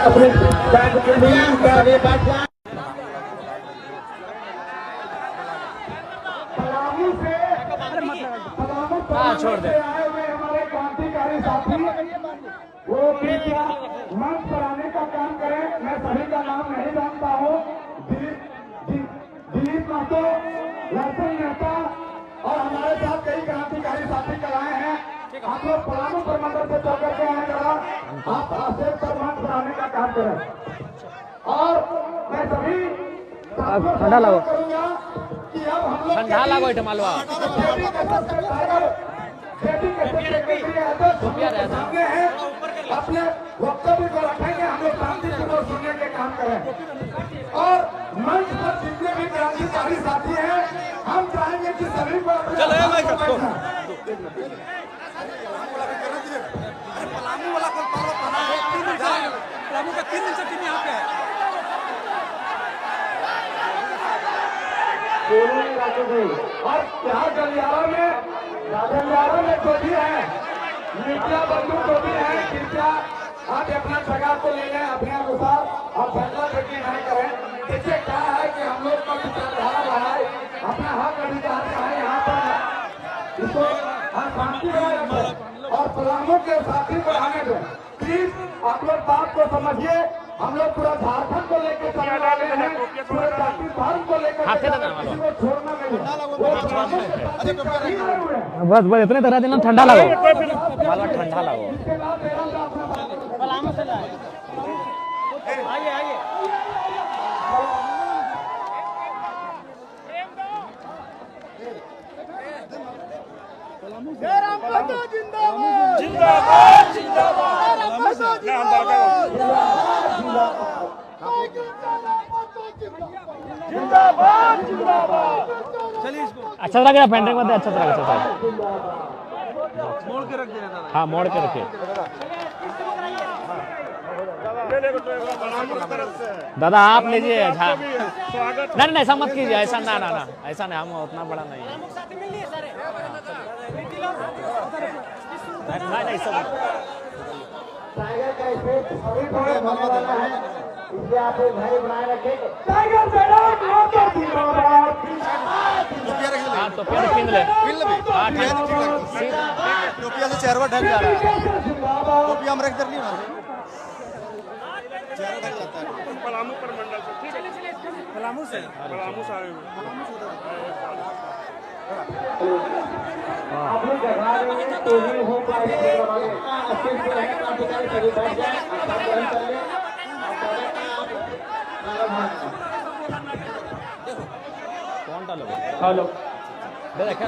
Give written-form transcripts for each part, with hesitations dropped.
अपने बैग के लिए क्या वे बैठ जाए। छोड़ दे। आए हुए हमारे क्रांतिकारी साथी वो कृपया मंच पर आने का काम करें। मैं सभी का नाम नहीं जानता हूँ। दिलीप महतो, लक्ष्मण मेहता और हमारे साथ कई क्रांतिकारी साथी कल आए हैं। आप लोग पलामू प्रमंडल से चल करके आए जरा आप आशेष पर मंच पर आने का काम करें। और मैं सभी ठंडा लगो, करूंगा कि अब हम लोग ठंडा लगो मालवा सामने है अपने वक्तव्य को रखेंगे। हम लोग शांतिपूर्वक सुनने के काम करें और मंच पर जितने भी क्रांतिकारी साथी हैं हम चाहेंगे कि सभी को पलामू का 3 दिन से टीम यहाँ पे है। और यहाँ गलियारा में जो भी है मीडिया बंधु जो भी है कृपया आप अपना जगह को ले लें अपने अनुसार और फैसला करके नहीं करें। इससे क्या है कि हम लोग का विचारधारा बढ़ाए अपना हक अधिकार चाहे यहाँ पर इसको शांति बनाए रखें और पलामू के साथी बढ़ाने दें। प्लीज आप लोग बात को समझिए। हम लोग पूरा झारखंड को लेकर चलने वाले हैं, पूरे जाति धर्म को लेकर किसी को छोड़ना नहीं है। बस बस इतने तरह देना। ठंडा लगो मालवा, ठंडा लगो। आइए आइए जिंदाबाद जिंदाबाद जिंदाबाद जिंदाबाद। चलिए इसको अच्छा तरह का पेंटिंग मत, अच्छा तरह का मोड़ के रख देना। हाँ मोड़ के रखे। दादा आप लीजिए। नहीं ऐसा मत कीजिए, ऐसा ना ना ना ऐसा नहीं, हम उतना बड़ा नहीं है। नहीं सब टाइगर का स्पेस सभी थोड़े होने वाला है, इसलिए आप एक भाई बनाए रखें। टाइगर हाँ तो पेड़ पीन ले। टोपिया से चेहरा ढक जा रहा है। टोपिया हम रख कर लिया चेहरा ढक जाता है। पलामू प्रमंडल से ठीक है। पलामू से पलामू से आए हुए अपनी जगह में तो ही हो पाएगा। अच्छे से रहें, क्रांतिकारी सभी बैठ जाएं, आप ग्रहण कर लें। कौन डालो? हेलो देखा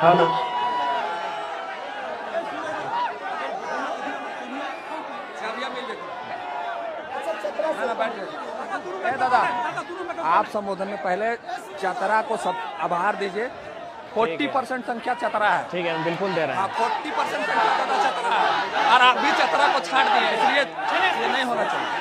हेलो दादा आप संबोधन में पहले चतरा को सब आभार दीजिए। 40% संख्या चतरा है। ठीक है, बिल्कुल दे रहे हैं। 40% संख्या चतरा है और आप भी चतरा को छाट दिए, इसलिए ये नहीं होना चाहिए।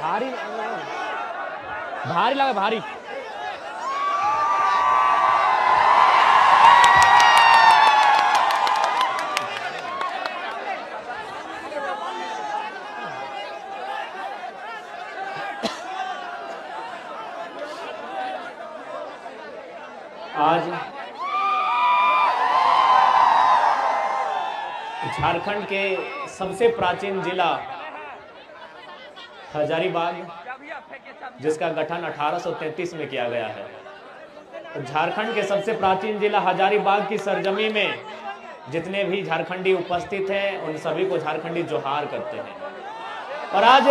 भारी भारी लगा भारी। आज झारखंड के सबसे प्राचीन जिला हजारीबाग जिसका गठन 1833 में किया गया है। झारखंड के सबसे प्राचीन जिला हजारीबाग की सरजमी में जितने भी झारखंडी उपस्थित हैं उन सभी को झारखंडी जोहार करते हैं। और आज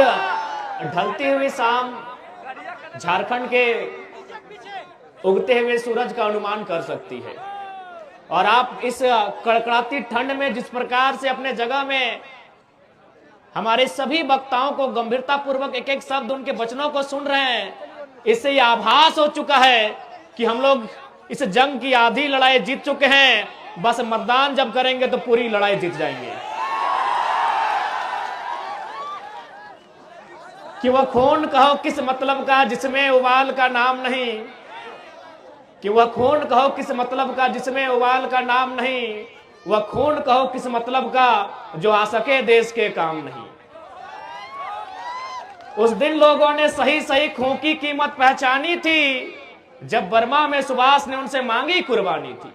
ढलती हुई शाम झारखंड के उगते हुए सूरज का अनुमान कर सकती है। और आप इस कड़कड़ाती ठंड में जिस प्रकार से अपने जगह में हमारे सभी वक्ताओं को गंभीरता पूर्वक एक एक शब्द उनके वचनों को सुन रहे हैं, इससे यह आभास हो चुका है कि हम लोग इस जंग की आधी लड़ाई जीत चुके हैं। बस मतदान जब करेंगे तो पूरी लड़ाई जीत जाएंगे। कि वह खून कहो किस मतलब का जिसमें उबाल का नाम नहीं, कि वह खून कहो किस मतलब का जिसमें उबाल का नाम नहीं, वह खून कहो किस मतलब का जो आ सके देश के काम नहीं। उस दिन लोगों ने सही सही खून की कीमत पहचानी थी जब बर्मा में सुभाष ने उनसे मांगी कुर्बानी थी।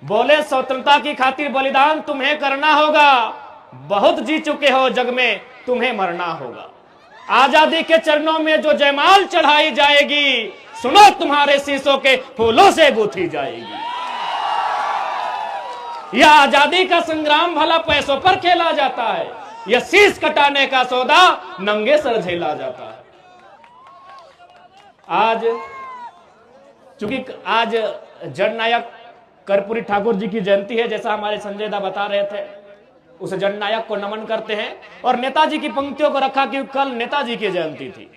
बोले स्वतंत्रता की खातिर बलिदान तुम्हें करना होगा, बहुत जी चुके हो जग में तुम्हें मरना होगा। आजादी के चरणों में जो जयमाल चढ़ाई जाएगी, सुनो तुम्हारे शीशों के फूलों से गूंथी जाएगी। यह आजादी का संग्राम भला पैसों पर खेला जाता है, यह शीश कटाने का सौदा नंगे सर झेला जाता है। आज चूंकि आज जननायक कर्पूरी ठाकुर जी की जयंती है, जैसा हमारे संजय दा बता रहे थे, उस जननायक को नमन करते हैं। और नेताजी की पंक्तियों को रखा कि कल नेताजी की जयंती थी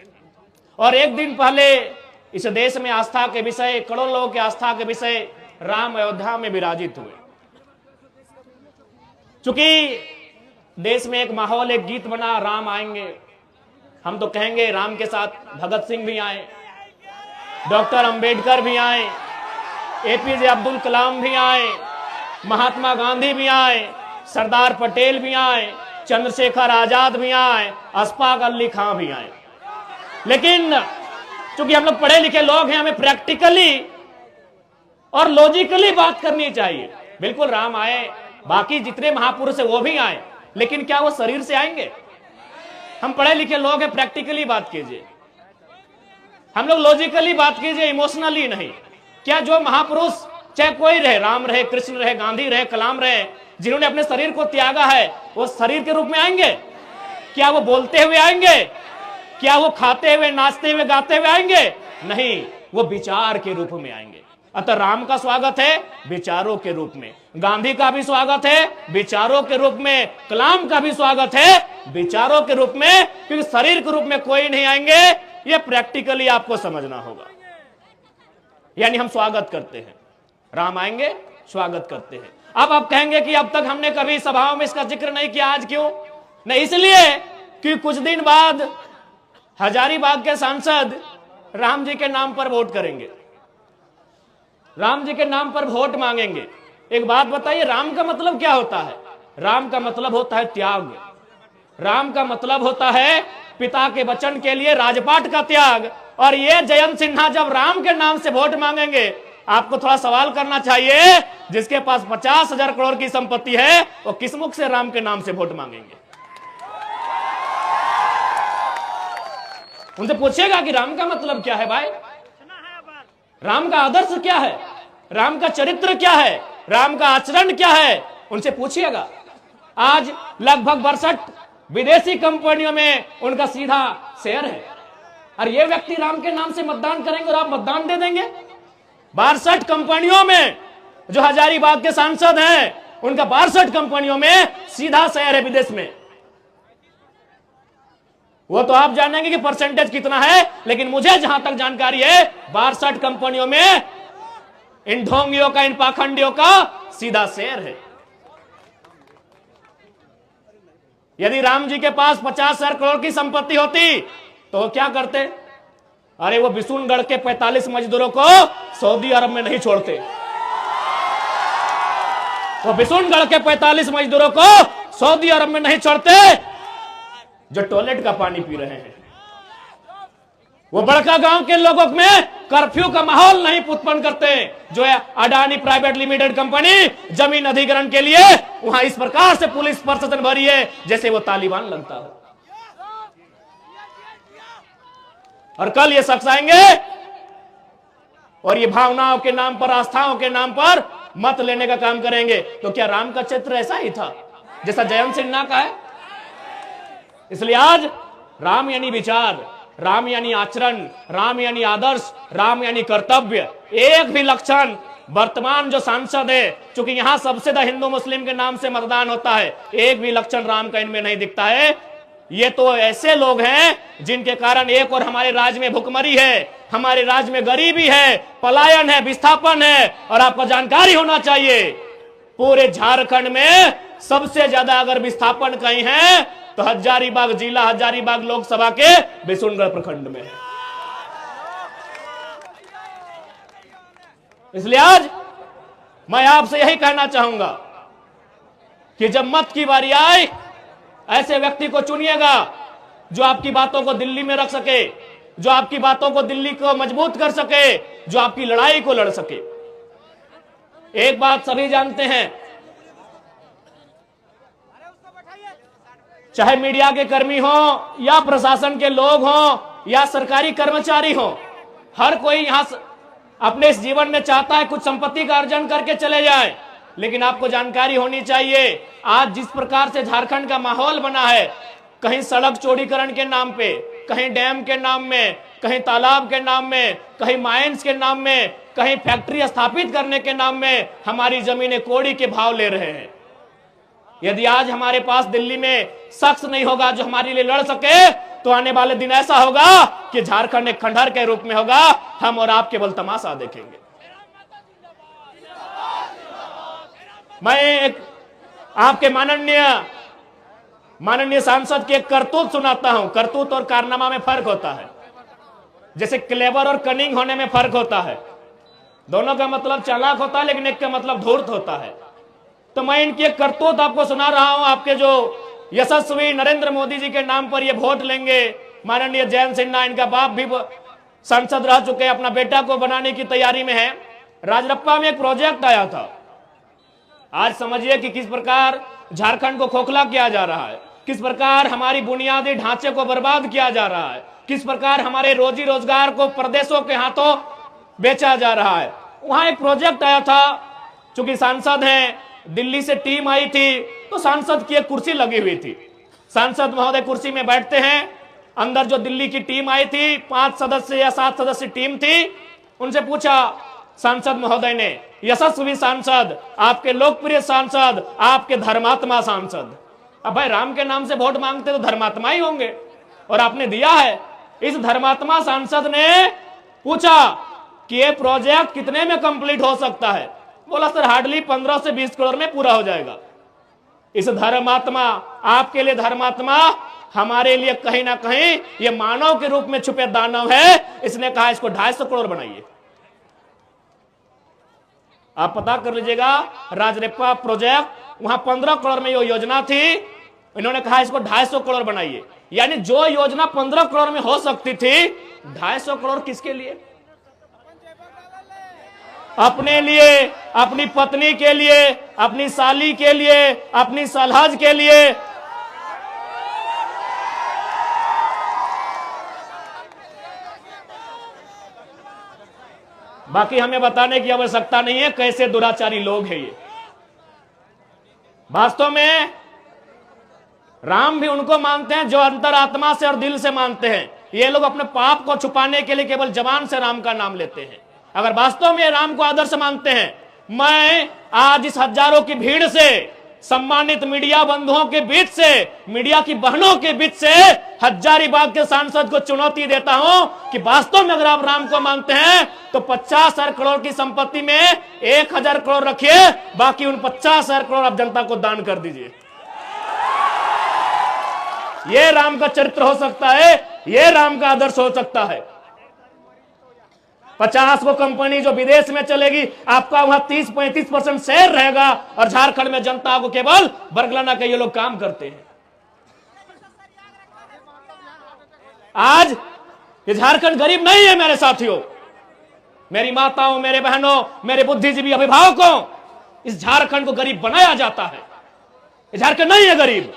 और एक दिन पहले इस देश में आस्था के विषय, करोड़ों लोगों के आस्था के विषय राम अयोध्या में विराजित हुए। चूंकि देश में एक माहौल, एक गीत बना, राम आएंगे, हम तो कहेंगे राम के साथ भगत सिंह भी आए, डॉक्टर अंबेडकर भी आए, एपीजे अब्दुल कलाम भी आए, महात्मा गांधी भी आए, सरदार पटेल भी आए, चंद्रशेखर आजाद भी आए, अशफाक अली खां भी आए। लेकिन चूंकि हम लोग पढ़े लिखे लोग हैं, हमें प्रैक्टिकली और लॉजिकली बात करनी चाहिए। बिल्कुल राम आए, बाकी जितने महापुरुष है वो भी आए, लेकिन क्या वो शरीर से आएंगे? हम पढ़े लिखे लोग हैं, प्रैक्टिकली बात कीजिए, हम लोग लॉजिकली बात कीजिए, इमोशनली नहीं। क्या जो महापुरुष, चाहे कोई रहे, राम रहे, कृष्ण रहे, गांधी रहे, कलाम रहे, जिन्होंने अपने शरीर को त्यागा है, वो शरीर के रूप में आएंगे? क्या वो बोलते हुए आएंगे? क्या वो खाते हुए, नाचते हुए, गाते हुए आएंगे? नहीं, वो विचार के रूप में आएंगे। अतः राम का स्वागत है विचारों के रूप में, गांधी का भी स्वागत है विचारों के रूप में, कलाम का भी स्वागत है विचारों के रूप में, क्योंकि शरीर के रूप में कोई नहीं आएंगे। ये प्रैक्टिकली आपको समझना होगा। यानी हम स्वागत करते हैं, राम आएंगे, स्वागत करते हैं। अब आप कहेंगे कि अब तक हमने कभी सभाओं में इसका जिक्र नहीं किया, आज क्यों? नहीं, इसलिए कि कुछ दिन बाद हजारीबाग के सांसद राम जी के नाम पर वोट करेंगे, राम जी के नाम पर वोट मांगेंगे। एक बात बताइए, राम का मतलब क्या होता है? राम का मतलब होता है त्याग, राम का मतलब होता है पिता के वचन के लिए राजपाट का त्याग। और ये जयंत सिन्हा जब राम के नाम से वोट मांगेंगे, आपको थोड़ा सवाल करना चाहिए, जिसके पास 50,000 करोड़ की संपत्ति है वो किस मुख से राम के नाम से वोट मांगेंगे? उनसे पूछेगा कि राम का मतलब क्या है भाई, राम का आदर्श क्या है, राम का चरित्र क्या है, राम का आचरण क्या है, उनसे पूछिएगा। आज लगभग 62 विदेशी कंपनियों में उनका सीधा शेयर है, और ये व्यक्ति राम के नाम से मतदान करेंगे और आप मतदान दे देंगे? 62 कंपनियों में जो हजारीबाग के सांसद हैं, उनका 62 कंपनियों में सीधा शेयर है विदेश में। वो तो आप जानेंगे कि परसेंटेज कितना है, लेकिन मुझे जहां तक जानकारी है 62 कंपनियों में इन ढोंगियों का, इन पाखंडियों का सीधा शेयर है। यदि राम जी के पास 50,000 करोड़ की संपत्ति होती तो वो क्या करते? अरे वो बिशुनगढ़ के 45 मजदूरों को सऊदी अरब में नहीं छोड़ते, वो बिशुनगढ़ के 45 मजदूरों को सऊदी अरब में नहीं छोड़ते जो टॉयलेट का पानी पी रहे हैं। वो बड़का गांव के लोगों में कर्फ्यू का माहौल नहीं उत्पन्न करते, जो है अडानी प्राइवेट लिमिटेड कंपनी जमीन अधिग्रहण के लिए वहां इस प्रकार से पुलिस प्रशासन भरी है जैसे वो तालिबान लगता हो। और कल ये शख्स आएंगे और ये भावनाओं के नाम पर, आस्थाओं के नाम पर मत लेने का काम करेंगे। तो क्या राम का चित्र ऐसा ही था जैसा जयंत सिन्हा का है? इसलिए आज राम यानी विचार, राम यानी आचरण, राम यानी आदर्श, राम यानी कर्तव्य। एक भी लक्षण वर्तमान जो सांसद है, चूंकि यहां सबसे ज्यादा हिंदू मुस्लिम के नाम से मतदान होता है, एक भी लक्षण राम का इनमें नहीं दिखता है। ये तो ऐसे लोग हैं जिनके कारण एक और हमारे राज्य में भुखमरी है, हमारे राज्य में गरीबी है, पलायन है, विस्थापन है। और आपको जानकारी होना चाहिए, पूरे झारखंड में सबसे ज्यादा अगर विस्थापन कहीं है तो हजारीबाग जिला, हजारीबाग लोकसभा के बिशुनगढ़ प्रखंड में है। इसलिए आज मैं आपसे यही कहना चाहूंगा कि जब मत की बारी आए, ऐसे व्यक्ति को चुनिएगा जो आपकी बातों को दिल्ली में रख सके, जो आपकी बातों को दिल्ली को मजबूत कर सके, जो आपकी लड़ाई को लड़ सके। एक बात सभी जानते हैं, चाहे मीडिया के कर्मी हो या प्रशासन के लोग हो या सरकारी कर्मचारी हो, हर कोई यहां अपने इस जीवन में चाहता है कुछ संपत्ति का अर्जन करके चले जाए। लेकिन आपको जानकारी होनी चाहिए, आज जिस प्रकार से झारखंड का माहौल बना है, कहीं सड़क चौड़ीकरण के नाम पे, कहीं डैम के नाम में, कहीं तालाब के नाम में, कहीं माइंस के नाम में, कहीं फैक्ट्री स्थापित करने के नाम में हमारी जमीनें कौड़ी के भाव ले रहे हैं। यदि आज हमारे पास दिल्ली में शख्स नहीं होगा जो हमारे लिए लड़ सके, तो आने वाले दिन ऐसा होगा कि झारखंड एक खंडहर के रूप में होगा, हम और आप केवल तमाशा देखेंगे। मैं एक आपके माननीय सांसद के करतूत सुनाता हूं। करतूत और कारनामा में फर्क होता है, जैसे क्लेवर और कनिंग होने में फर्क होता है। दोनों का मतलब चालाक होता है, लेकिन एक का मतलब धूर्त होता है। तो मैं इनकी एक करतूत आपको सुना रहा हूं। आपके जो यशस्वी नरेंद्र मोदी जी के नाम पर ये वोट लेंगे, माननीय जयंत सिन्हा, इनका बाप भी सांसद रह चुके, अपना बेटा को बनाने की तैयारी में है। राजरप्पा में एक प्रोजेक्ट आया था। आज समझिए कि किस प्रकार झारखंड को खोखला किया जा रहा है, किस प्रकार हमारी बुनियादी ढांचे को बर्बाद किया जा रहा है, किस प्रकार हमारे रोजी रोजगार को प्रदेशों के हाथों बेचा जा रहा है। वहां एक प्रोजेक्ट आया था, चूंकि सांसद हैं, दिल्ली से टीम आई थी, तो सांसद की एक कुर्सी लगी हुई थी। सांसद महोदय कुर्सी में बैठते हैं, अंदर जो दिल्ली की टीम आई थी, 5 सदस्य या 7 सदस्य टीम थी, उनसे पूछा सांसद महोदय ने, यशस्वी सांसद, आपके लोकप्रिय सांसद, आपके धर्मात्मा सांसद, अब भाई राम के नाम से वोट मांगते तो धर्मात्मा ही होंगे, और आपने दिया है। इस धर्मात्मा सांसद ने पूछा कि ये प्रोजेक्ट कितने में कंप्लीट हो सकता है? बोला सर हार्डली 15 से 20 करोड़ में पूरा हो जाएगा। इस धर्मात्मा, आपके लिए धर्मात्मा, हमारे लिए कहीं ना कहीं ये मानव के रूप में छुपे दानव है। इसने कहा इसको 250 करोड़ बनाइए। आप पता कर लीजिएगा, राजरप्पा प्रोजेक्ट, वहां 15 करोड़ में ये योजना थी, इन्होंने कहा इसको 250 करोड़ बनाइए। यानी जो योजना 15 करोड़ में हो सकती थी, 250 करोड़ किसके लिए? अपने लिए, अपनी पत्नी के लिए, अपनी साली के लिए, अपनी सलहज के लिए। बाकी हमें बताने की आवश्यकता नहीं है कैसे दुराचारी लोग हैं ये। वास्तव में राम भी उनको मानते हैं जो अंतरात्मा से और दिल से मानते हैं। ये लोग अपने पाप को छुपाने के लिए केवल जबान से राम का नाम लेते हैं। अगर वास्तव में राम को आदर्श मानते हैं, मैं आज इस हजारों की भीड़ से, सम्मानित मीडिया बंधुओं के बीच से, मीडिया की बहनों के बीच से हजारीबाग के सांसद को चुनौती देता हूं कि वास्तव में अगर आप राम को मानते हैं तो 50,000 करोड़ की संपत्ति में 1,000 करोड़ रखिए, बाकी उन 50,000 करोड़ आप जनता को दान कर दीजिए। यह राम का चरित्र हो सकता है, यह राम का आदर्श हो सकता है। 50 को कंपनी जो विदेश में चलेगी, आपका वहां 30-35% शेयर रहेगा, और झारखंड में जनता को केवल बरगलाना के ये लोग काम करते हैं। आज ये झारखंड गरीब नहीं है मेरे साथियों, मेरी माताओं, मेरे बहनों, मेरे बुद्धिजीवी अभिभावकों, इस झारखंड को गरीब बनाया जाता है। ये झारखंड नहीं है गरीब,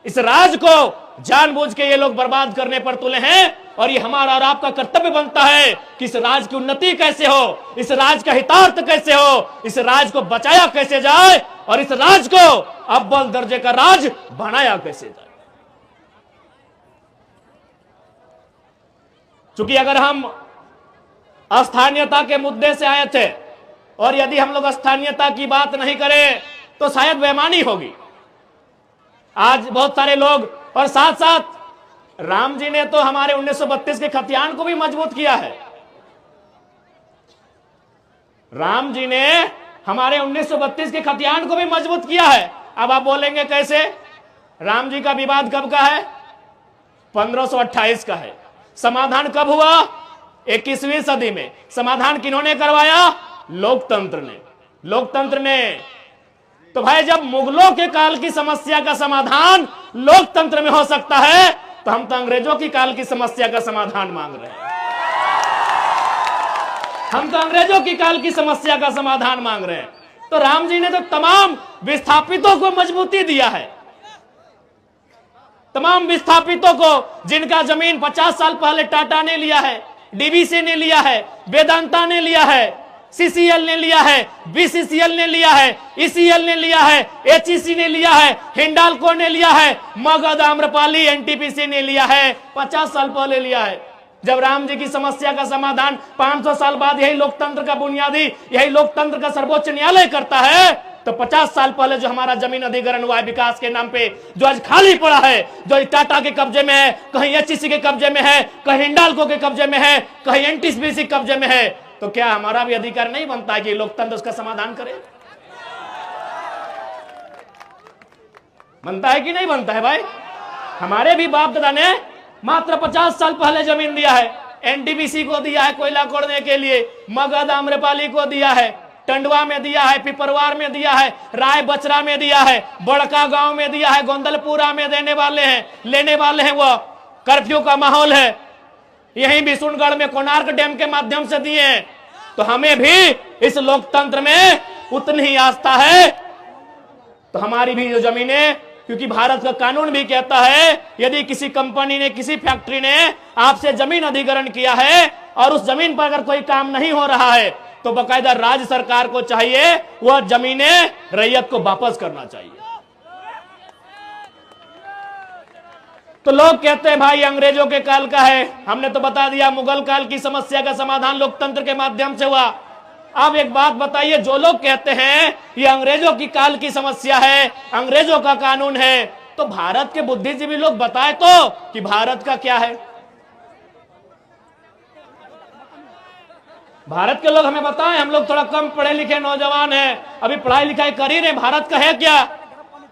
इस राज को जानबूझ के ये लोग बर्बाद करने पर तुले हैं, और ये हमारा और आपका कर्तव्य बनता है कि इस राज की उन्नति कैसे हो, इस राज का हितार्थ कैसे हो, इस राज को बचाया कैसे जाए, और इस राज को अव्वल दर्जे का राज बनाया कैसे जाए। चूंकि अगर हम स्थानीयता के मुद्दे से आए थे, और यदि हम लोग स्थानीयता की बात नहीं करें तो शायद बेईमानी होगी। आज बहुत सारे लोग, और साथ साथ राम जी ने तो हमारे 1932 के खतियान को भी मजबूत किया है। राम जी ने हमारे 1932 के खतियान को भी मजबूत किया है। अब आप बोलेंगे कैसे? राम जी का विवाद कब का है? 1528 का है। समाधान कब हुआ? 21वीं सदी में। समाधान किन्होंने करवाया? लोकतंत्र ने। लोकतंत्र ने। तो भाई जब मुगलों के काल की समस्या का समाधान लोकतंत्र में हो सकता है, तो हम तो अंग्रेजों की काल की समस्या का समाधान मांग रहे हैं। हम तो अंग्रेजों की काल की समस्या का समाधान मांग रहे हैं। तो राम जी ने तो तमाम विस्थापितों को मजबूती दिया है। तमाम विस्थापितों को, जिनका जमीन 50 साल पहले टाटा ने लिया है, डीवीसी ने लिया है, वेदांता ने लिया है, सीसीएल ने लिया है, बीसीसीएल ने लिया है, ईसीएल ने लिया है, एचईसी ने लिया है, हिंडाल्को ने लिया है, मगध, आम्रपाली, एनटीपीसी ने लिया है, 50 साल पहले लिया है। जब राम जी की समस्या का समाधान 500 साल बाद यही लोकतंत्र का बुनियादी, यही लोकतंत्र का सर्वोच्च न्यायालय करता है, तो 50 साल पहले जो हमारा जमीन अधिग्रहण हुआ है विकास के नाम पे, जो आज खाली पड़ा है, जो टाटा के कब्जे में है, कहीं एचईसी के कब्जे में है, कहीं हिंडाल्को के कब्जे में है, कहीं एनटीपीसी के कब्जे में है, तो क्या हमारा भी अधिकार नहीं बनता है कि लोकतंत्र उसका समाधान करे? बनता है कि नहीं बनता है भाई? हमारे भी बाप दादा ने मात्र 50 साल पहले जमीन दिया है। एनटीपीसी को दिया है कोयला खोदने के लिए, मगध, आम्रपाली को दिया है, टंडवा में दिया है, पिपरवार में दिया है, राय बचरा में दिया है, बड़का गांव में दिया है, गोंदलपुरा में देने वाले हैं, लेने वाले हैं। वो कर्फ्यू का माहौल है। यहीं बिशुनगढ़ में कोणार्क डैम के माध्यम से दिए हैं। तो हमें भी इस लोकतंत्र में उतनी ही आस्था है। तो हमारी भी जो जमीनें, क्योंकि भारत का कानून भी कहता है यदि किसी कंपनी ने, किसी फैक्ट्री ने आपसे जमीन अधिग्रहण किया है और उस जमीन पर अगर कोई काम नहीं हो रहा है, तो बाकायदा राज्य सरकार को चाहिए वह जमीनें रैयत को वापस करना चाहिए। तो लोग कहते हैं भाई अंग्रेजों के काल का है। हमने तो बता दिया मुगल काल की समस्या का समाधान लोकतंत्र के माध्यम से हुआ। अब एक बात बताइए, जो लोग कहते हैं ये अंग्रेजों की काल की समस्या है, अंग्रेजों का कानून है, तो भारत के बुद्धिजीवी लोग बताए तो कि भारत का क्या है? भारत के लोग हमें बताएं। हम लोग थोड़ा कम पढ़े लिखे नौजवान हैं, अभी पढ़ाई लिखाई कर ही रहे। भारत का है क्या?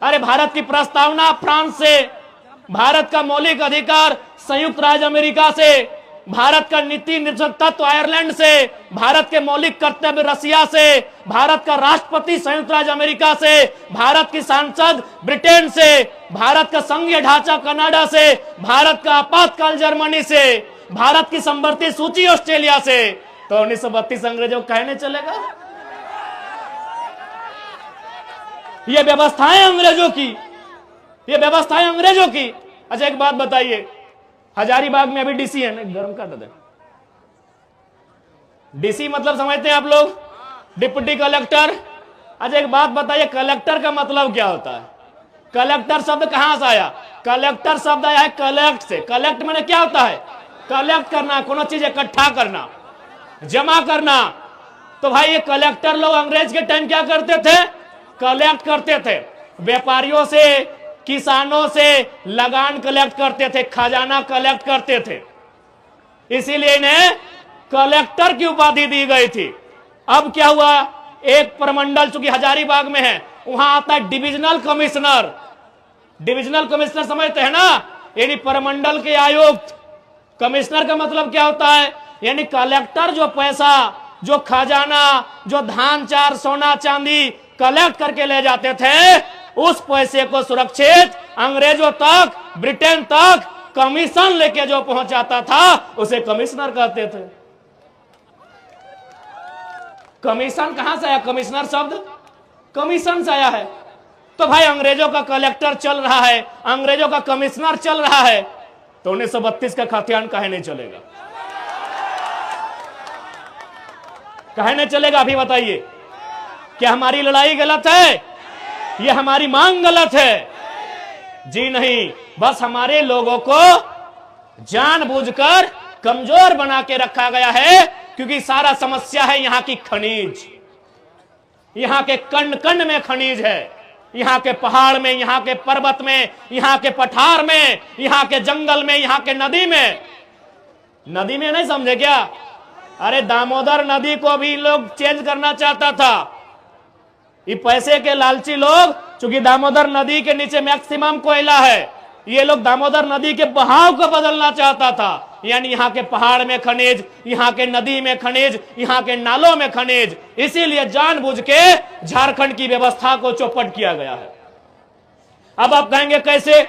अरे भारत की प्रस्तावना फ्रांस से, भारत का मौलिक अधिकार संयुक्त राज्य अमेरिका से, भारत का नीति तत्व आयरलैंड से, भारत के मौलिक कर्तव्य रसिया से, भारत का राष्ट्रपति संयुक्त राज्य अमेरिका से, भारत की सांसद ब्रिटेन से, भारत का संघीय ढांचा कनाडा से, भारत का आपातकाल जर्मनी से, भारत की संवर्ती सूची ऑस्ट्रेलिया से। तो 1932 अंग्रेजों को कहने चलेगा? ये व्यवस्थाएं अंग्रेजों की, ये व्यवस्थाएं अंग्रेजों की। अच्छा एक बात बताइए, हजारीबाग में अभी डीसी है ना, गर्म कर देते। डीसी मतलब समझते हैं आप लोग? Deputy collector. अच्छा एक बात बताइए, कलेक्टर का मतलब क्या होता है? कलेक्टर शब्द कहां से आया? कलेक्टर शब्द आया है कलेक्ट से। कलेक्ट मैंने क्या होता है? कलेक्ट करना, कोनो चीज इकट्ठा करना, जमा करना। तो भाई ये कलेक्टर लोग अंग्रेज के टाइम क्या करते थे? कलेक्ट करते थे। व्यापारियों से, किसानों से लगान कलेक्ट करते थे, खजाना कलेक्ट करते थे। इसीलिए इन्हें कलेक्टर की उपाधि दी गई थी। अब क्या हुआ? एक प्रमंडल चूंकि हजारीबाग में है, वहां आता है डिविजनल कमिश्नर। डिविजनल कमिश्नर समझते हैं ना? यानी प्रमंडल के आयुक्त। कमिश्नर का मतलब क्या होता है? यानी कलेक्टर जो पैसा, जो खजाना, जो धान चार, सोना चांदी कलेक्ट करके ले जाते थे, उस पैसे को सुरक्षित अंग्रेजों तक, ब्रिटेन तक कमीशन लेके जो पहुंचाता था उसे कमिश्नर कहते थे। कमीशन कहां से आया? कमिश्नर शब्द कमीशन से आया है। तो भाई अंग्रेजों का कलेक्टर चल रहा है, अंग्रेजों का कमिश्नर चल रहा है, तो 1932 का खातियान काहे नहीं चलेगा? काहे नहीं चलेगा? अभी बताइए, क्या हमारी लड़ाई गलत है? ये हमारी मांग गलत है? जी नहीं, बस हमारे लोगों को जानबूझकर कमजोर बना के रखा गया है, क्योंकि सारा समस्या है यहां की खनिज। यहां के कण कण में खनिज है, यहां के पहाड़ में, यहां के पर्वत में, यहां के पठार में, यहां के जंगल में, यहां के नदी में। नदी में नहीं समझे क्या? अरे दामोदर नदी को भी लोग चेंज करना चाहता था। ये पैसे के लालची लोग, चूंकि दामोदर नदी के नीचे मैक्सिमम कोयला है, ये लोग दामोदर नदी के बहाव को बदलना चाहता था। यानी यहाँ के पहाड़ में खनिज, यहाँ के नदी में खनिज, यहाँ के नालों में खनिज। इसीलिए जानबूझ के झारखंड की व्यवस्था को चौपट किया गया है। अब आप कहेंगे कैसे?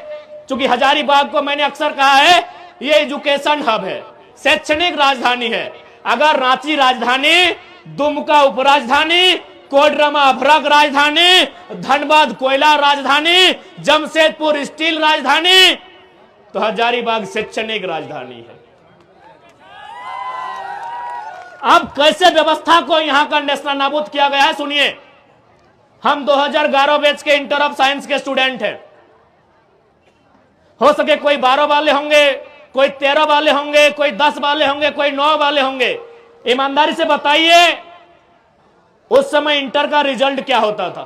चूंकि हजारीबाग को मैंने अक्सर कहा है, ये एजुकेशन हब है, शैक्षणिक राजधानी है। अगर रांची राजधानी, दुमका उपराजधानी, कोडरमा अभ्रक राजधानी, धनबाद कोयला राजधानी, जमशेदपुर स्टील राजधानी, तो हजारीबाग शैक्षणिक राजधानी है। अब कैसे व्यवस्था को यहां का नेशनल नाबूद किया गया है, सुनिए। हम 2011 बैच के इंटर ऑफ साइंस के स्टूडेंट हैं। हो सके कोई 12 वाले होंगे, कोई 13 वाले होंगे, कोई 10 वाले होंगे, कोई 9 वाले होंगे। ईमानदारी से बताइए, उस समय इंटर का रिजल्ट क्या होता था?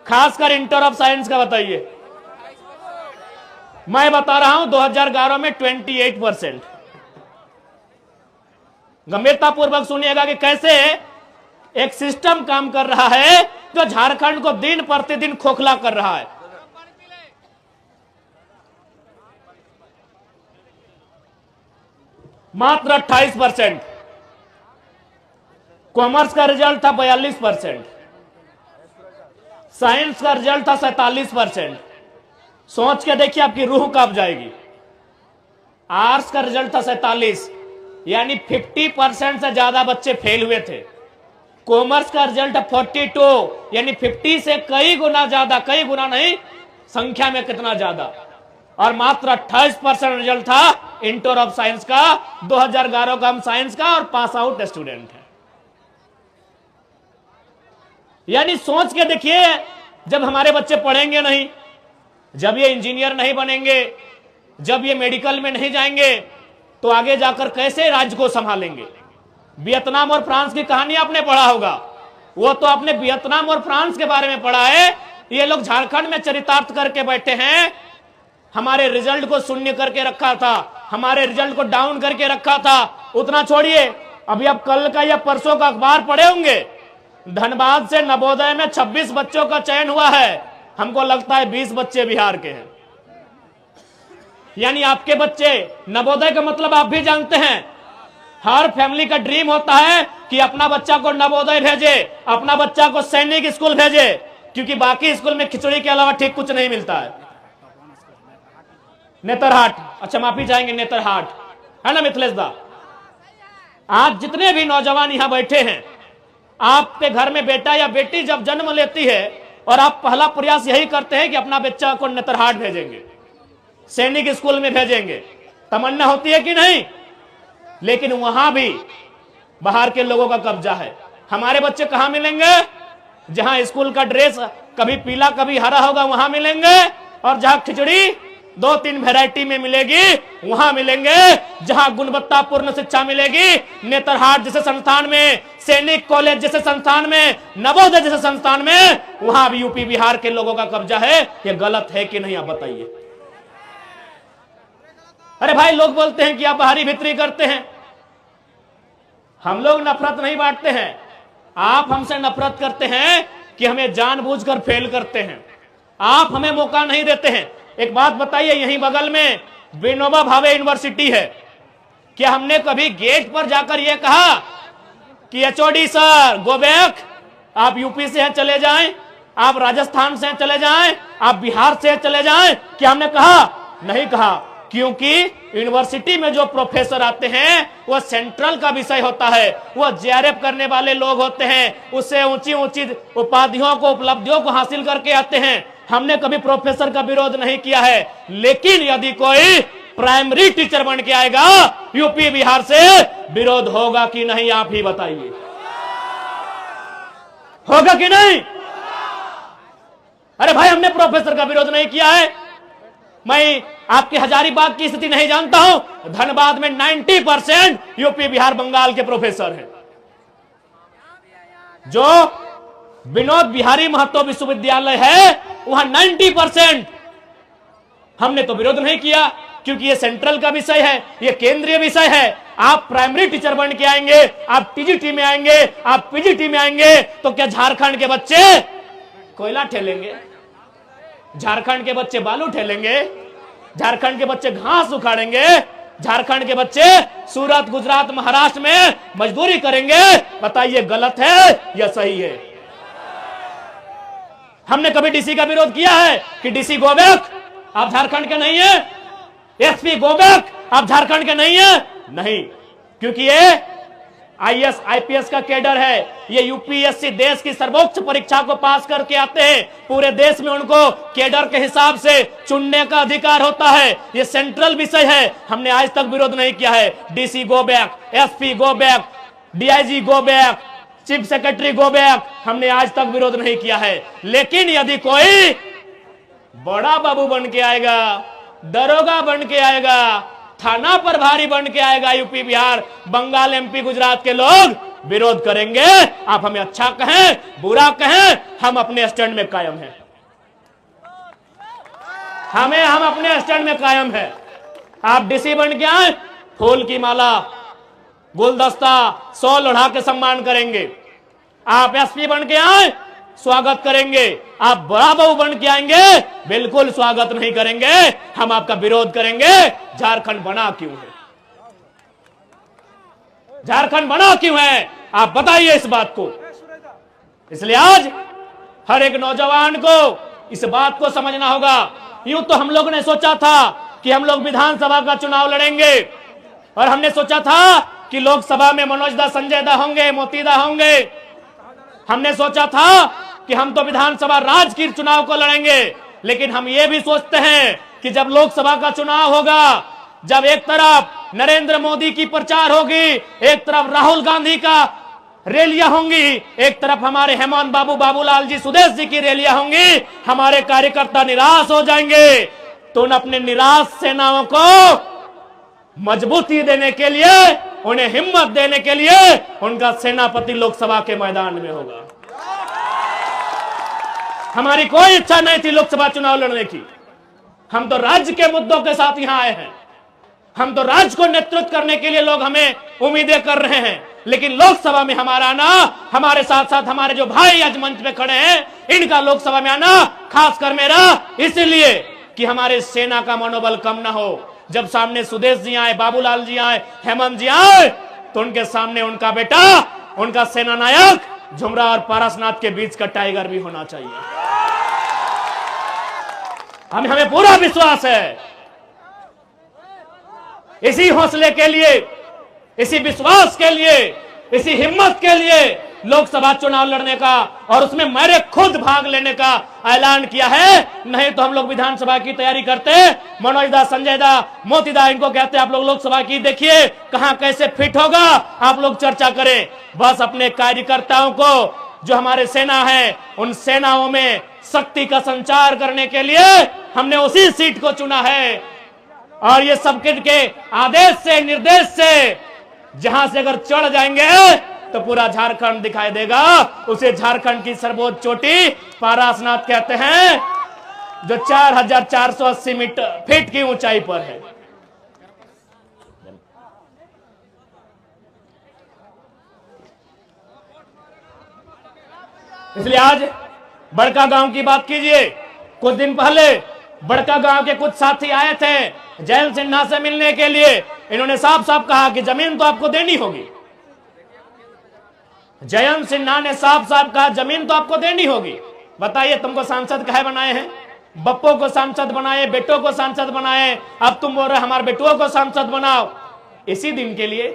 खासकर इंटर ऑफ साइंस का बताइए। मैं बता रहा हूं 2011 में 28%। गंभीरता पूर्वक सुनिएगा कि कैसे एक सिस्टम काम कर रहा है जो झारखंड को दिन प्रतिदिन खोखला कर रहा है। मात्र 28%। कॉमर्स का रिजल्ट था 42%, साइंस का रिजल्ट था 47%। सोच के देखिए आपकी रूह कांप जाएगी। आर्ट्स का रिजल्ट था 47, यानी 50% से ज्यादा बच्चे फेल हुए थे। कॉमर्स का रिजल्ट 42, यानी 50 से कई गुना ज्यादा, कई गुना नहीं, संख्या में कितना ज्यादा। और मात्र 28% रिजल्ट था इंटर ऑफ साइंस का। 2011 का हम साइंस का और पास आउट स्टूडेंट है। यानी सोच के देखिए, जब हमारे बच्चे पढ़ेंगे नहीं, जब ये इंजीनियर नहीं बनेंगे, जब ये मेडिकल में नहीं जाएंगे, तो आगे जाकर कैसे राज्य को संभालेंगे? वियतनाम और फ्रांस की कहानी आपने पढ़ा होगा। वो तो आपने वियतनाम और फ्रांस के बारे में पढ़ा है। ये लोग झारखंड में चरितार्थ करके बैठे हैं। हमारे रिजल्ट को शून्य करके रखा था, हमारे रिजल्ट को डाउन करके रखा था। उतना छोड़िए, अभी आप कल का या परसों का अखबार पढ़े होंगे, धनबाद से नवोदय में 26 बच्चों का चयन हुआ है। हमको लगता है 20 बच्चे बिहार के हैं। यानी आपके बच्चे, नवोदय का मतलब आप भी जानते हैं। हर फैमिली का ड्रीम होता है कि अपना बच्चा को नवोदय भेजे, अपना बच्चा को सैनिक स्कूल भेजे, क्योंकि बाकी स्कूल में खिचड़ी के अलावा ठीक कुछ नहीं मिलता है। नेतरहाट, अच्छा माफी चाहेंगे, नेतरहाट है ना मिथिलेश दा। आज जितने भी नौजवान यहां बैठे हैं, आपके घर में बेटा या बेटी जब जन्म लेती है और आप पहला प्रयास यही करते हैं कि अपना बच्चा को नेतरहाट भेजेंगे, सैनिक स्कूल में भेजेंगे। तमन्ना होती है कि नहीं? लेकिन वहां भी बाहर के लोगों का कब्जा है। हमारे बच्चे कहां मिलेंगे? जहां स्कूल का ड्रेस कभी पीला कभी हरा होगा वहां मिलेंगे, और जहां खिचड़ी 2-3 वैरायटी में मिलेगी वहां मिलेंगे। जहां गुणवत्तापूर्ण शिक्षा मिलेगी, नेतरहाट जैसे संस्थान में, सैनिक कॉलेज जैसे संस्थान में, नवोदय जैसे संस्थान में, वहां भी यूपी बिहार के लोगों का कब्जा है। यह गलत है कि नहीं, आप बताइए। अरे भाई, लोग बोलते हैं कि आप बाहरी भीतरी करते हैं। हम लोग नफरत नहीं बांटते हैं, आप हमसे नफरत करते हैं कि हमें जानबूझकर फेल करते हैं। आप हमें मौका नहीं देते हैं। एक बात बताइए, यहीं बगल में विनोबा भावे यूनिवर्सिटी है, क्या हमने कभी गेट पर जाकर यह कहा कि एचओडी सर गो बैक, आप यूपी से हैं चले जाएं, आप राजस्थान से चले जाएं, आप बिहार से चले जाएं? क्या हमने कहा? नहीं कहा। क्योंकि यूनिवर्सिटी में जो प्रोफेसर आते हैं वह सेंट्रल का विषय होता है, वह जेआरएफ करने वाले लोग होते हैं, उससे ऊंची ऊंची उपाधियों को उपलब्धियों को हासिल करके आते हैं। हमने कभी प्रोफेसर का विरोध नहीं किया है, लेकिन यदि कोई प्राइमरी टीचर बन के आएगा यूपी बिहार से, विरोध होगा कि नहीं आप ही बताइए, होगा कि नहीं? अरे भाई, हमने प्रोफेसर का विरोध नहीं किया है। मैं आपके हजारीबाग की स्थिति नहीं जानता हूं, धनबाद में 90% यूपी बिहार बंगाल के प्रोफेसर हैं। जो विनोद बिहारी महतो विश्वविद्यालय है वहां 90%। हमने तो विरोध नहीं किया, क्योंकि ये सेंट्रल का विषय है, ये केंद्रीय विषय है। आप प्राइमरी टीचर बन के आएंगे, आप टीजीटी में आएंगे, आप पीजीटी में आएंगे, तो क्या झारखंड के बच्चे कोयला ठेलेंगे? झारखंड के बच्चे बालू ठेलेंगे? झारखंड के बच्चे घास उखाड़ेंगे? झारखंड के बच्चे सूरत, गुजरात, महाराष्ट्र में मजदूरी करेंगे? बताइए, गलत है या सही है? हमने कभी डीसी का विरोध किया है कि डीसी गो बैक, आप झारखंड के नहीं है? एसपी गो बैक, आप झारखंड के नहीं है? नहीं, क्योंकि ये आईएएस आईपीएस का कैडर है। ये यूपीएससी देश की सर्वोच्च परीक्षा को पास करके आते हैं। पूरे देश में उनको कैडर के हिसाब से चुनने का अधिकार होता है। ये सेंट्रल विषय है, हमने आज तक विरोध नहीं किया है। DC go back, SP go back, DIG go back, chief secretary go back, हमने आज तक विरोध नहीं किया है। लेकिन यदि कोई बड़ा बाबू बन के आएगा, दरोगा बन के आएगा, थाना प्रभारी बन के आएगा, यूपी बिहार बंगाल एमपी गुजरात के लोग विरोध करेंगे। आप हमें अच्छा कहें बुरा कहें, हम अपने स्टैंड में कायम हैं। हम अपने स्टैंड में कायम हैं। आप डीसी बन के आए, फूल की माला, गुलदस्ता, 100 लोढ़ा के सम्मान करेंगे। आप एसपी बन के आए, स्वागत करेंगे। आप बड़ा बहू बन के आएंगे, बिल्कुल स्वागत नहीं करेंगे, हम आपका विरोध करेंगे। झारखंड बना क्यों है? झारखंड बना क्यों है? आप बताइए इस बात को। इसलिए आज हर एक नौजवान को इस बात को समझना होगा। यूं तो हम लोग ने सोचा था कि हम लोग विधानसभा का चुनाव लड़ेंगे, और हमने सोचा था कि लोकसभा में मनोज दा, संजय दा होंगे, मोती दा होंगे। हमने सोचा था कि हम तो विधानसभा राज्य की चुनाव को लड़ेंगे। लेकिन हम ये भी सोचते हैं कि जब लोकसभा का चुनाव होगा, जब एक तरफ नरेंद्र मोदी की प्रचार होगी, एक तरफ राहुल गांधी का रैलियां होंगी, एक तरफ हमारे हेमंत बाबू, बाबूलाल जी, सुदेश जी की रैलियां होंगी, हमारे कार्यकर्ता निराश हो जाएंगे। तो उन अपने निराश सेनाओं को मजबूती देने के लिए, उन्हें हिम्मत देने के लिए उनका सेनापति लोकसभा के मैदान में होगा। हमारी कोई इच्छा नहीं थी लोकसभा चुनाव लड़ने की। हम तो राज्य के मुद्दों के साथ यहां आए हैं। हम तो राज्य को नेतृत्व करने के लिए लोग हमें उम्मीदें कर रहे हैं। लेकिन लोकसभा में हमारा आना, हमारे साथ साथ हमारे जो भाई आज मंच पे खड़े हैं, इनका लोकसभा में आना, खासकर मेरा, इसलिए कि हमारे सेना का मनोबल कम ना हो। जब सामने सुदेश जी आए, बाबूलाल जी आए, हेमंत जी आए, तो उनके सामने उनका बेटा, उनका सेना नायक झुमरा और पारसनाथ के बीच का टाइगर भी होना चाहिए। हमें पूरा विश्वास है। इसी हौसले के लिए, इसी विश्वास के लिए, इसी हिम्मत के लिए लोकसभा चुनाव लड़ने का और उसमें मेरे खुद भाग लेने का ऐलान किया है। नहीं तो हम लोग विधानसभा की तैयारी करते, मनोज दा, संजय दा, मोती दा, इनको कहते आप लोग लोकसभा की देखिए कहां कैसे फिट होगा, आप लोग चर्चा करें। बस अपने कार्यकर्ताओं को, जो हमारे सेना है, उन सेनाओं में शक्ति का संचार करने के लिए हमने उसी सीट को चुना है। और ये सबके आदेश से, निर्देश से, जहां से अगर चढ़ जाएंगे तो पूरा झारखंड दिखाई देगा। उसे झारखंड की सर्वोच्च चोटी पारसनाथ कहते हैं, जो 4480 फीट की ऊंचाई पर है। इसलिए आज बड़का गांव की बात कीजिए। कुछ दिन पहले बड़का गांव के कुछ साथी आए थे जयंत सिन्हा से मिलने के लिए। इन्होंने साफ साफ कहा कि जमीन तो आपको देनी होगी। जयंत सिन्हा ने साफ साफ कहा जमीन तो आपको देनी होगी। बताइए तुमको सांसद काहे बनाए हैं? बप्पो को सांसद बनाए, बेटों को सांसद बनाए, अब तुम बोल रहे हमारे बेटुओं को सांसद बनाओ। इसी दिन के लिए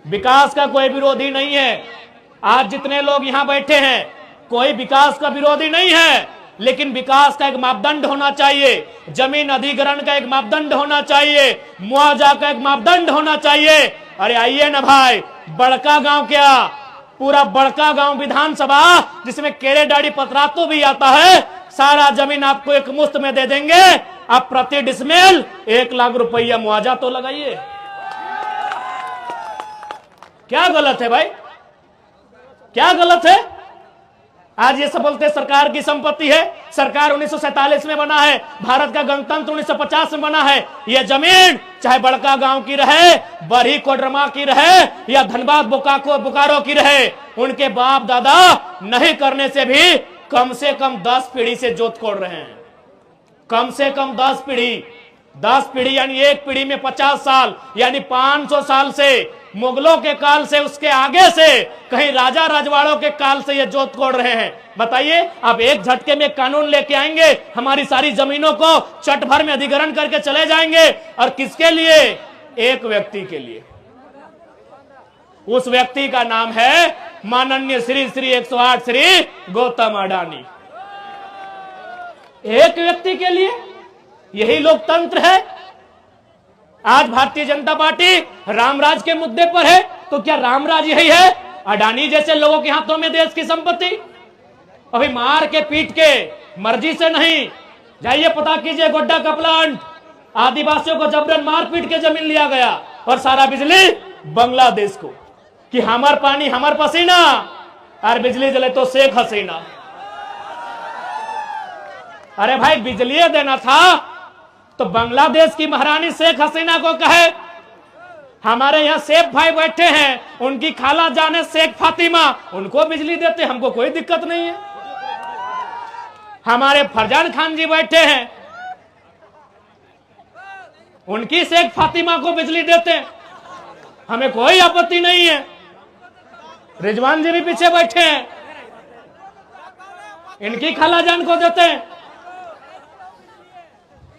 विकास का कोई विरोधी नहीं है। आज जितने लोग यहां बैठे हैं, कोई विकास का विरोधी नहीं है, लेकिन विकास का एक मापदंड होना चाहिए, जमीन अधिग्रहण का एक मापदंड होना चाहिए, मुआवजा का एक मापदंड होना चाहिए। अरे आइए ना भाई, बड़का गांव क्या, पूरा बड़का गांव विधानसभा जिसमें केरेडाड़ी पतरातू भी आता है, सारा जमीन आपको एक मुश्त में दे देंगे। आप प्रति डिसमिल 1 लाख रुपया मुआवजा तो लगाइए। क्या गलत है भाई, क्या गलत है? आज ये सब बोलते सरकार की संपत्ति है, सरकार 1947 में बना है, भारत का गणतंत्र 1950 में बना है। ये जमीन चाहे बड़का गांव की रहे, बरही कोडरमा की रहे या धनबाद बोकारो की रहे, उनके बाप दादा नहीं करने से कम 10 पीढ़ी से जोत कोड़ रहे हैं। कम से कम 10 पीढ़ी यानी एक पीढ़ी में 50 साल यानी 500 साल से, मुगलों के काल से, उसके आगे से, कहीं राजा राजवाड़ों के काल से ये जोत कोड़ रहे हैं। बताइए, आप एक झटके में कानून लेके आएंगे, हमारी सारी जमीनों को चट भर में अधिग्रहण करके चले जाएंगे, और किसके लिए? एक व्यक्ति के लिए। उस व्यक्ति का नाम है माननीय श्री 108 श्री गौतम अडानी। एक व्यक्ति के लिए, यही लोकतंत्र है। आज भारतीय जनता पार्टी रामराज के मुद्दे पर है, तो क्या रामराज यही है? अडानी जैसे लोगों के हाथों में देश की संपत्ति? अभी मार के पीट के, मर्जी से नहीं। जाइए पता कीजिए, गोड्डा का प्लांट, आदिवासियों को जबरन मार पीट के जमीन लिया गया, और सारा बिजली बांग्लादेश को, कि हमार पानी हमार पसीना, और बिजली जले तो शेख हसीना। अरे भाई, बिजली देना था तो बांग्लादेश की महारानी शेख हसीना को कहे। हमारे यहाँ शेख भाई बैठे हैं, उनकी खाला जाने शेख फातिमा, उनको बिजली देते, हमको कोई दिक्कत नहीं है। हमारे फरजान खान जी बैठे हैं, उनकी शेख फातिमा को बिजली देते, हमें कोई आपत्ति नहीं है। रिजवान जी भी पीछे बैठे हैं, इनकी खाला जान को देते हैं।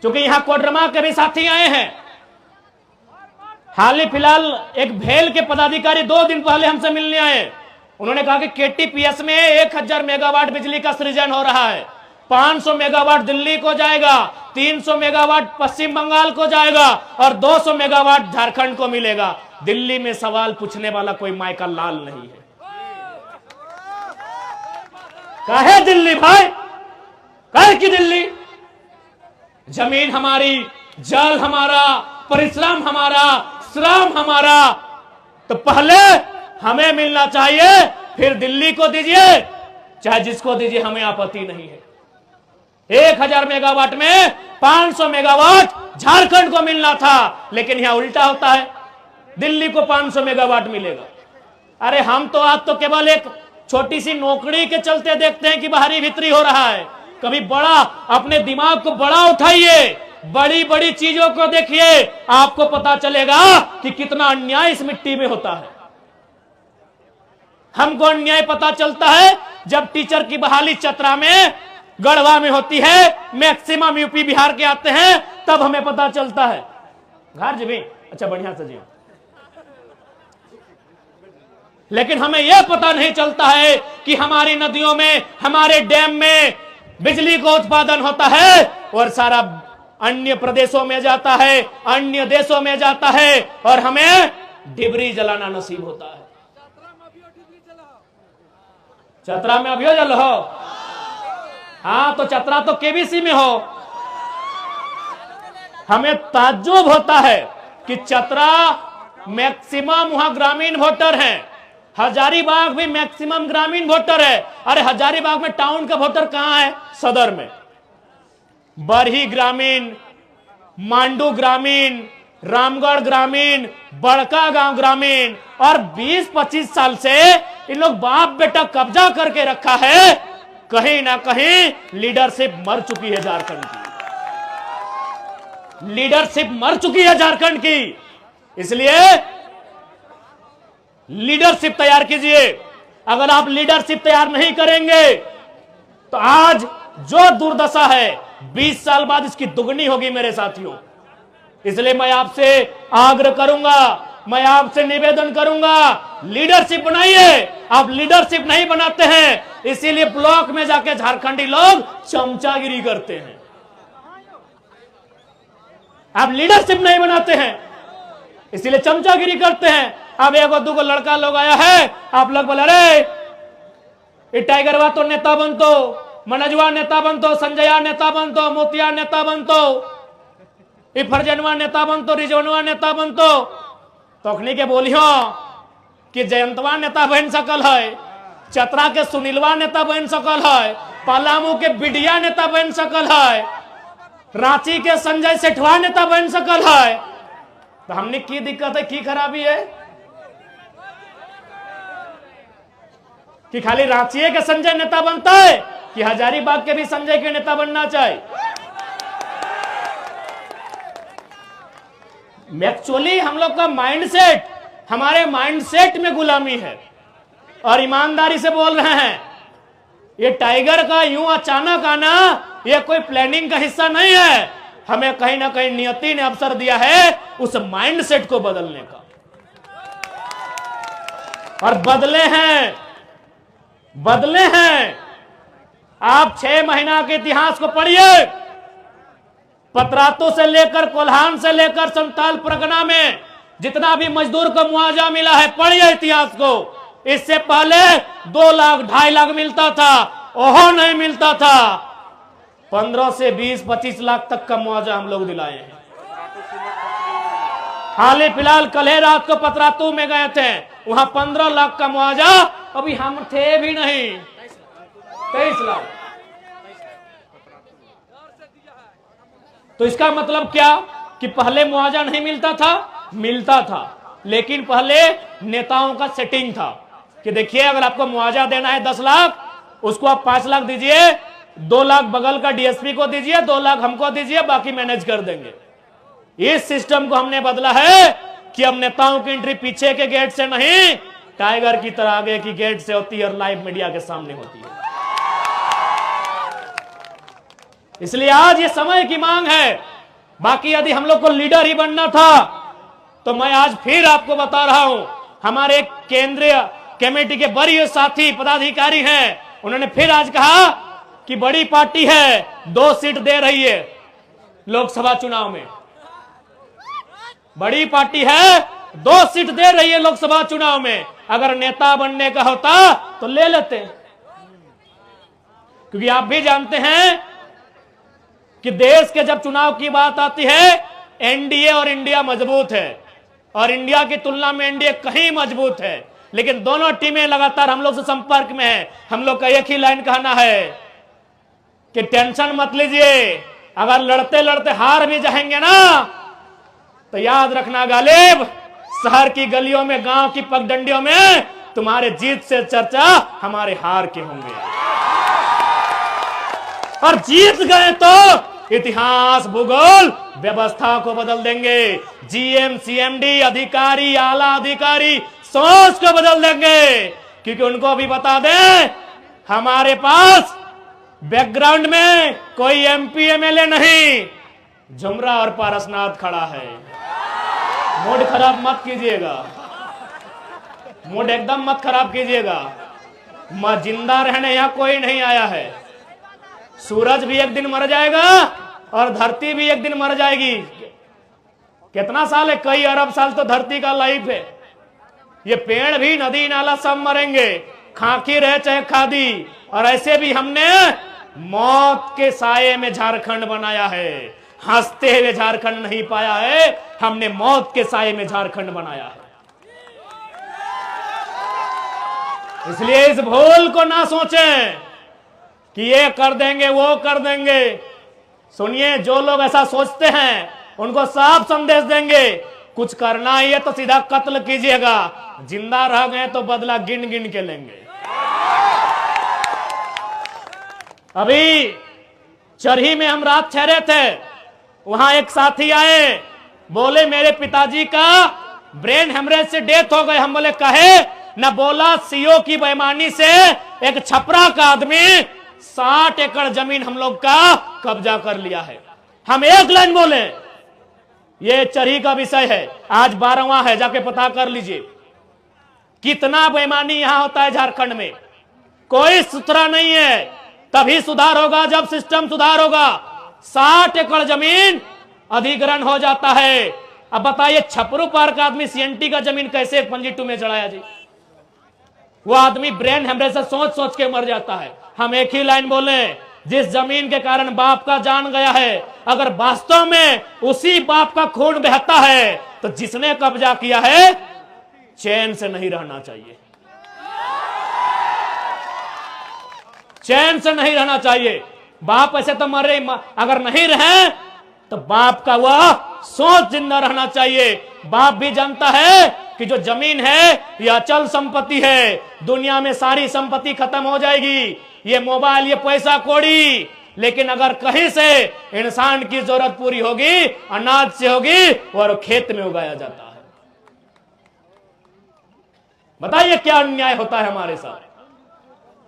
क्योंकि यहां कोडरमा के भी साथी आए हैं। हाल ही फिलहाल एक भेल के पदाधिकारी 2 दिन पहले हमसे मिलने आए। उन्होंने कहा कि केटीपीएस में 1000 मेगावाट बिजली का सृजन हो रहा है, 500 मेगावाट दिल्ली को जाएगा, 300 मेगावाट पश्चिम बंगाल को जाएगा, और 200 मेगावाट झारखंड को मिलेगा। दिल्ली में सवाल पूछने वाला कोई माई का लाल नहीं है। काहे दिल्ली भाई, काहे की दिल्ली? जमीन हमारी, जल हमारा, परिश्रम हमारा, श्रम हमारा, तो पहले हमें मिलना चाहिए, फिर दिल्ली को दीजिए, चाहे जिसको दीजिए, हमें आपत्ति नहीं है। 1000 मेगावाट में 500 मेगावाट झारखंड को मिलना था, लेकिन यहां उल्टा होता है, दिल्ली को 500 मेगावाट मिलेगा। अरे हम तो आज तो केवल एक छोटी सी नौकरी के चलते देखते हैं कि बाहरी भीतरी हो रहा है। कभी बड़ा, अपने दिमाग को बड़ा उठाइए, बड़ी बड़ी चीजों को देखिए, आपको पता चलेगा कि कितना अन्याय इस मिट्टी में होता है। हमको अन्याय पता चलता है जब टीचर की बहाली चतरा में, गढ़वा में होती है, मैक्सिमम यूपी बिहार के आते हैं, तब हमें पता चलता है। घर जी भी अच्छा, बढ़िया से जी। लेकिन हमें यह पता नहीं चलता है कि हमारी नदियों में, हमारे डैम में बिजली का उत्पादन होता है, और सारा अन्य प्रदेशों में जाता है, अन्य देशों में जाता है, और हमें डिबरी जलाना नसीब होता है। चतरा में अभियो जल हो, हाँ तो चतरा तो केबीसी में हो। हमें ताज्जुब होता है कि चतरा मैक्सिमम वहां ग्रामीण वोटर हैं, हजारीबाग भी मैक्सिमम ग्रामीण वोटर है। अरे हजारीबाग में टाउन का वोटर कहां है? सदर में। बरही ग्रामीण, मांडू ग्रामीण, रामगढ़ ग्रामीण, बड़का गांव ग्रामीण, और 20-25 साल से इन लोग बाप बेटा कब्जा करके रखा है। कहीं ना कहीं लीडरशिप मर चुकी है झारखंड की, लीडरशिप मर चुकी है झारखंड की। इसलिए लीडरशिप तैयार कीजिए। अगर आप लीडरशिप तैयार नहीं करेंगे तो आज जो दुर्दशा है 20 साल बाद इसकी दुगनी होगी मेरे साथियों। इसलिए मैं आपसे आग्रह करूंगा, मैं आपसे निवेदन करूंगा, लीडरशिप बनाइए। आप लीडरशिप नहीं बनाते हैं, इसीलिए ब्लॉक में जाके झारखंडी लोग चमचागिरी करते हैं। आप लीडरशिप नहीं बनाते हैं, इसीलिए चमचागिरी करते हैं। अब एक दो लड़का लोग आया है, आप लोग बोले अरे ये टाइगरवा तो नेता बनतो, मनजवा नेता बनतो, संजया नेता बनतो, मोतिया नेता बनतो, ये फरजनवा नेता बनतो, रिजवनवा नेता बनतो। तोखनी के बोलियो कि जयंतवा नेता बन सकल है, चतरा के सुनीलवा नेता बन सकल है, पलामू के बिडिया नेता बन सकल है, रांची के संजय सेठवा नेता बन सकल है। तो हमने की दिक्कत है, की खराबी है कि खाली रांची के संजय नेता बनता है कि हजारीबाग के भी संजय के नेता बनना चाहिए? एक्चुअली हम लोग का माइंडसेट, हमारे माइंडसेट में गुलामी है। और ईमानदारी से बोल रहे हैं, ये टाइगर का यूं अचानक आना ये कोई प्लानिंग का हिस्सा नहीं है। हमें कहीं ना कहीं नियति ने अवसर दिया है उस माइंडसेट को बदलने का, और बदले हैं। आप 6 महीना के इतिहास को पढ़िए, पतरातू से लेकर कोल्हान से लेकर संताल परगना में जितना भी मजदूर को मुआवजा मिला है, पढ़िए इतिहास को। इससे पहले 2 लाख 2.5 लाख मिलता था, ओहो नहीं मिलता था। 15 से 20-25 लाख तक का मुआवजा हम लोग दिलाए हैं। हाल ही फिलहाल कल रात को पतरातू में गए थे, वहां 15 लाख का मुआवजा, अभी हम थे भी नहीं, 23 लाख। तो इसका मतलब क्या कि पहले मुआवजा नहीं मिलता था? मिलता था, लेकिन पहले नेताओं का सेटिंग था कि देखिए अगर आपको मुआवजा देना है 10 लाख, उसको आप 5 लाख दीजिए, 2 लाख बगल का डीएसपी को दीजिए, 2 लाख हमको दीजिए, बाकी मैनेज कर देंगे। इस सिस्टम को हमने बदला है कि अब नेताओं की एंट्री पीछे के गेट से नहीं, टाइगर की तरह आगे की गेट से होती है और लाइव मीडिया के सामने होती है। इसलिए आज ये समय की मांग है। बाकी यदि हम लोग को लीडर ही बनना था तो मैं आज फिर आपको बता रहा हूं, हमारे केंद्रीय कमेटी के वरीय साथी पदाधिकारी हैं, उन्होंने फिर आज कहा कि बड़ी पार्टी है 2 सीट दे रही है लोकसभा चुनाव में, बड़ी पार्टी है 2 सीट दे रही है लोकसभा चुनाव में। अगर नेता बनने का होता तो ले लेते, क्योंकि आप भी जानते हैं कि देश के जब चुनाव की बात आती है, एनडीए और इंडिया मजबूत है, और इंडिया की तुलना में एनडीए कहीं मजबूत है। लेकिन दोनों टीमें लगातार हम लोग से संपर्क में है। हम लोग का एक ही लाइन कहना है कि टेंशन मत लीजिए, अगर लड़ते लड़ते हार भी जाएंगे ना तो याद रखना गालिब, शहर की गलियों में, गांव की पगडंडियों में तुम्हारे जीत से चर्चा हमारे हार के होंगे, और जीत गए तो इतिहास, भूगोल, व्यवस्था को बदल देंगे। जीएम, सीएमडी, अधिकारी, आला अधिकारी सोच को बदल देंगे, क्योंकि उनको भी बता दें हमारे पास बैकग्राउंड में कोई एमपी एमएलए नहीं, झुमरा और पारसनाथ खड़ा है। मूड खराब मत कीजिएगा, मूड एकदम मत खराब कीजिएगा। जिंदा रहने यहां कोई नहीं आया है। सूरज भी एक दिन मर जाएगा और धरती भी एक दिन मर जाएगी। कितना साल है? कई अरब साल तो धरती का लाइफ है। ये पेड़ भी, नदी नाला सब मरेंगे, खाकी रहे चाहे खादी। और ऐसे भी हमने मौत के साये में झारखंड बनाया है, हंसते हुए झारखंड नहीं पाया है, हमने मौत के साये में झारखंड बनाया है। इसलिए इस भूल को ना सोचें कि ये कर देंगे वो कर देंगे। सुनिए, जो लोग ऐसा सोचते हैं उनको साफ संदेश देंगे, कुछ करना ही है तो सीधा कत्ल कीजिएगा, जिंदा रह गए तो बदला गिन गिन के लेंगे। अभी चरही में हम रात ठहरे थे, वहां एक साथी आए, बोले मेरे पिताजी का ब्रेन हेमरेज से डेथ हो गई। हम बोले कहे न, बोला सीओ की बेईमानी से एक छपरा का आदमी 60 एकड़ जमीन हम लोग का कब्जा कर लिया है। हम एक लाइन बोले, ये चरही का विषय है, आज 12वां है, जाके पता कर लीजिए कितना बेईमानी यहां होता है झारखंड में। कोई सुथरा नहीं है, तभी सुधार होगा जब सिस्टम सुधार होगा। 60 एकड़ जमीन अधिग्रहण हो जाता है। अब बताइए छपरू पार का आदमी सीएनटी का जमीन कैसे पंजी 2 में चढ़ाया जी? वो आदमी ब्रेन हेमरेज से सोच सोच के मर जाता है। हम एक ही लाइन बोले, जिस जमीन के कारण बाप का जान गया है, अगर वास्तव में उसी बाप का खून बहता है तो जिसने कब्जा किया है चैन से नहीं रहना चाहिए, चैन से नहीं रहना चाहिए। बाप ऐसे तो मर रहे, अगर नहीं रहे तो बाप का वह सोच जिंदा रहना चाहिए। बाप भी जानता है कि जो जमीन है यह अचल संपत्ति है, दुनिया में सारी संपत्ति खत्म हो जाएगी, ये मोबाइल, ये पैसा कौड़ी, लेकिन अगर कहीं से इंसान की जरूरत पूरी होगी, अनाज से होगी, और खेत में उगाया जाता है। बताइए क्या अन्याय होता है हमारे साथ।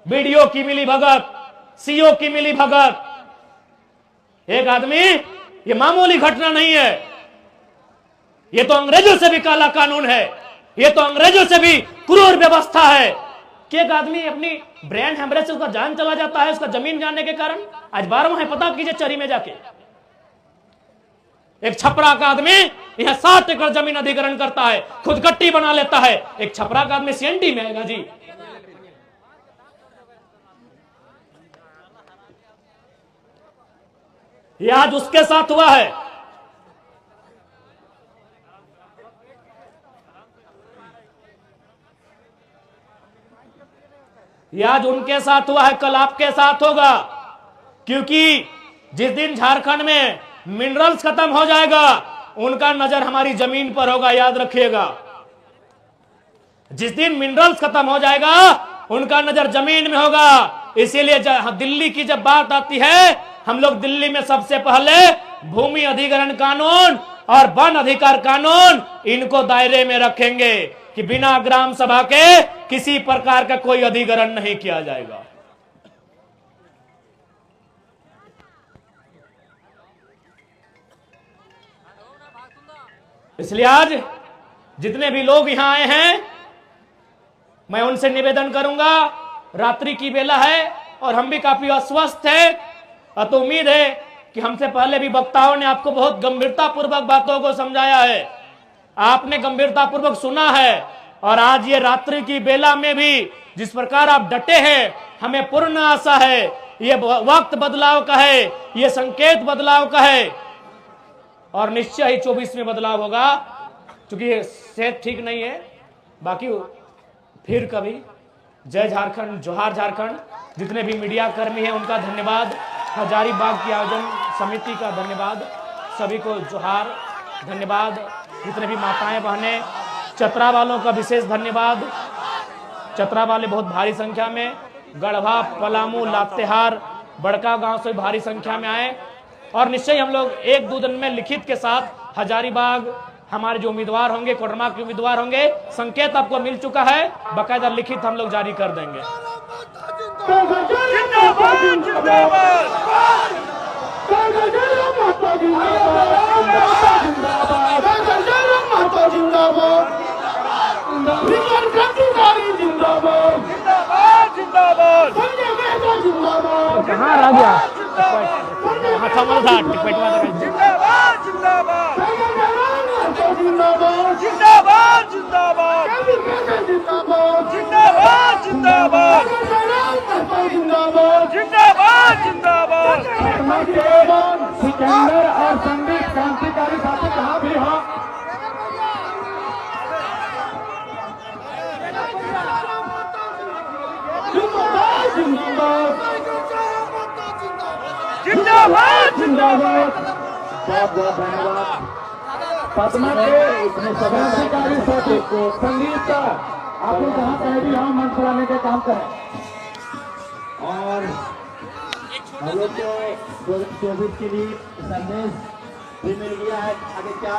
बीडीओ की मिली भगत, सीओ की मिली भगत, एक आदमी, ये मामूली घटना नहीं है, ये तो अंग्रेजों से भी काला कानून है, ये तो अंग्रेजों से भी क्रूर व्यवस्था है कि एक आदमी अपनी ब्रेन हेमरेज से उसका जान चला जाता है उसका जमीन जानने के कारण। आज 12वां है, पता कीजिए चरी में जाके। एक छपरा का आदमी यहां 60 एकड़ जमीन अधिग्रहण करता है, खुद गट्टी बना लेता है। एक छपरा का आदमी सीएनटी में आएगा जी? ये आज उसके साथ हुआ है। ये आज उनके साथ हुआ है, कल आपके साथ होगा, क्योंकि जिस दिन झारखंड में मिनरल्स खत्म हो जाएगा उनका नजर हमारी जमीन पर होगा, याद रखिएगा। जिस दिन मिनरल्स खत्म हो जाएगा उनका नजर जमीन में होगा। इसीलिए दिल्ली की जब बात आती है, हम लोग दिल्ली में सबसे पहले भूमि अधिग्रहण कानून और वन अधिकार कानून इनको दायरे में रखेंगे कि बिना ग्राम सभा के किसी प्रकार का कोई अधिग्रहण नहीं किया जाएगा। इसलिए आज जितने भी लोग यहां आए हैं, मैं उनसे निवेदन करूंगा, रात्रि की बेला है और हम भी काफी अस्वस्थ हैं, तो उम्मीद है कि हमसे पहले भी वक्ताओं ने आपको बहुत गंभीरता पूर्वक बातों को समझाया है, आपने गंभीरता पूर्वक सुना है, और आज ये रात्रि की बेला में भी जिस प्रकार आप डटे हैं, हमें पूर्ण आशा है ये वक्त बदलाव का है, ये संकेत बदलाव का है, और निश्चय ही 24 में बदलाव होगा, क्योंकि सेहत ठीक नहीं है। बाकी फिर कभी जय झारखंड, जोहार झारखंड। जितने भी मीडिया कर्मी हैं उनका धन्यवाद, हजारीबाग की आयोजन समिति का धन्यवाद, सभी को जोहार, धन्यवाद। जितने भी माताएं बहनें, चतरा वालों का विशेष धन्यवाद। चतरा वाले बहुत भारी संख्या में, गढ़वा, पलामू, लातेहार, बड़का गांव से भारी संख्या में आए, और निश्चय हम लोग 1-2 दिन में लिखित के साथ हजारीबाग हमारे जो उम्मीदवार होंगे, कोडरमा के उम्मीदवार होंगे, संकेत आपको मिल चुका है, बकायदा लिखित हम लोग जारी कर देंगे। कहाँ रह गया? सिकंदर और संदीप क्रांतिकारी साथी कहाँ भी हो, जिंदाबाद जिंदाबाद। बहुत बहुत धन्यवाद पद्मा के क्रांतिकारी साथी को। संदीप का आप लोग जहाँ कहीं भी हम मंच चलाने का काम करें, और हम लोग को 24 के लिए संदेश भी मिल गया है। आगे क्या